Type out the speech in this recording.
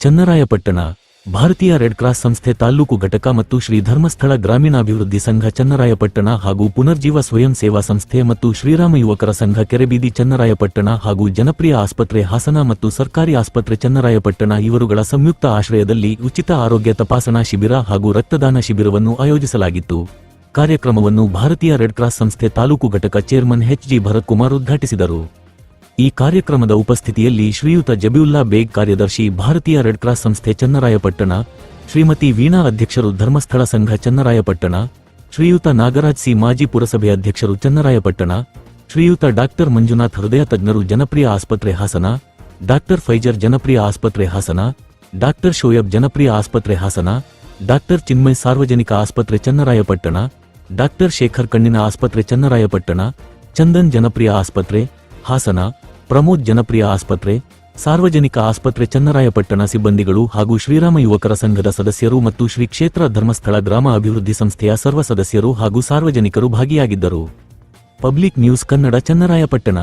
ಚನ್ನರಾಯಪಟ್ಟಣ ಭಾರತೀಯ red cross ಸಂಸ್ಥೆ ತಾಲ್ಲೂಕು ಘಟಕ ಮತ್ತು ಶ್ರೀ ಧರ್ಮಸ್ಥಳ ಗ್ರಾಮೀಣಾಭಿವೃದ್ಧಿ ಸಂಘ ಚನ್ನರಾಯಪಟ್ಟಣ ಹಾಗೂ ಪುನರ್ಜೀವ ಸ್ವಯಂ ಸೇವಾ ಸಂಸ್ಥೆ ಮತ್ತು ಶ್ರೀರಾಮ ಯುವಕರ ಸಂಘ ಕೆರೆಬೀದಿ ಚನ್ನರಾಯಪಟ್ಟಣ ಹಾಗೂ ಜನಪ್ರಿಯ ಆಸ್ಪತ್ರೆ ಹಾಸನ ಮತ್ತು ಸರ್ಕಾರಿ ಆಸ್ಪತ್ರೆ ಚನ್ನರಾಯಪಟ್ಟಣ ಇವರುಗಳ ಸಂಯುಕ್ತ ಆಶ್ರಯದಲ್ಲಿ ಉಚಿತ ಆರೋಗ್ಯ ತಪಾಸಣಾ ಶಿಬಿರ ಹಾಗೂ ರಕ್ತದಾನ ಶಿಬಿರವನ್ನು ಆಯೋಜಿಸಲಾಗಿತ್ತು. ಕಾರ್ಯಕ್ರಮವನ್ನು ಭಾರತೀಯ ರೆಡ್ ಕ್ರಾಸ್ ಸಂಸ್ಥೆ ತಾಲೂಕು ಘಟಕ ಚೇರ್ಮನ್ ಎಚ್.ಜಿ. ಭರತ್ ಕುಮಾರ್ ಉದ್ಘಾಟಿಸಿದರು. ಈ ಕಾರ್ಯಕ್ರಮದ ಉಪಸ್ಥಿತಿಯಲ್ಲಿ ಶ್ರೀಯುತ ಜಬಿಯುಲ್ಲಾ ಬೇಗ್ ಕಾರ್ಯದರ್ಶಿ ಭಾರತೀಯ ರೆಡ್ ಕ್ರಾಸ್ ಸಂಸ್ಥೆ ಚನ್ನರಾಯಪಟ್ಟಣ, ಶ್ರೀಮತಿ ವೀಣಾ ಅಧ್ಯಕ್ಷರು ಧರ್ಮಸ್ಥಳ ಸಂಘ ಚನ್ನರಾಯಪಟ್ಟಣ, ಶ್ರೀಯುತ ನಾಗರಾಜ್ ಸಿ ಮಾಜಿ ಪುರಸಭೆ ಅಧ್ಯಕ್ಷರು ಚನ್ನರಾಯಪಟ್ಟಣ, ಶ್ರೀಯುತ ಡಾಕ್ಟರ್ ಮಂಜುನಾಥ್ ಹೃದಯ ತಜ್ಞರು ಜನಪ್ರಿಯ ಆಸ್ಪತ್ರೆ ಹಾಸನ, ಡಾಕ್ಟರ್ ಫೈಜರ್ ಜನಪ್ರಿಯ ಆಸ್ಪತ್ರೆ ಹಾಸನ, ಡಾಕ್ಟರ್ ಶೋಯಬ್ ಜನಪ್ರಿಯ ಆಸ್ಪತ್ರೆ ಹಾಸನ, ಡಾಕ್ಟರ್ ಚಿನ್ಮಯ್ ಸಾರ್ವಜನಿಕ ಆಸ್ಪತ್ರೆ ಚನ್ನರಾಯಪಟ್ಟಣ, ಡಾಕ್ಟರ್ ಶೇಖರ್ ಕಣ್ಣಿನ ಆಸ್ಪತ್ರೆ ಚನ್ನರಾಯಪಟ್ಟಣ, ಚಂದನ್ ಜನಪ್ರಿಯ ಆಸ್ಪತ್ರೆ ಹಾಸನ, ಪ್ರಮೋದ್ ಜನಪ್ರಿಯ ಆಸ್ಪತ್ರೆ ಸಾರ್ವಜನಿಕ ಆಸ್ಪತ್ರೆ ಚನ್ನರಾಯಪಟ್ಟಣ ಸಿಬ್ಬಂದಿಗಳು ಹಾಗೂ ಶ್ರೀರಾಮ ಯುವಕರ ಸಂಘದ ಸದಸ್ಯರು ಮತ್ತು ಶ್ರೀ ಕ್ಷೇತ್ರ ಧರ್ಮಸ್ಥಳ ಗ್ರಾಮ ಅಭಿವೃದ್ಧಿ ಸಂಸ್ಥೆಯ ಸರ್ವ ಸದಸ್ಯರು ಹಾಗೂ ಸಾರ್ವಜನಿಕರು ಭಾಗಿಯಾಗಿದ್ದರು. Public news Kannada Channarayapatna.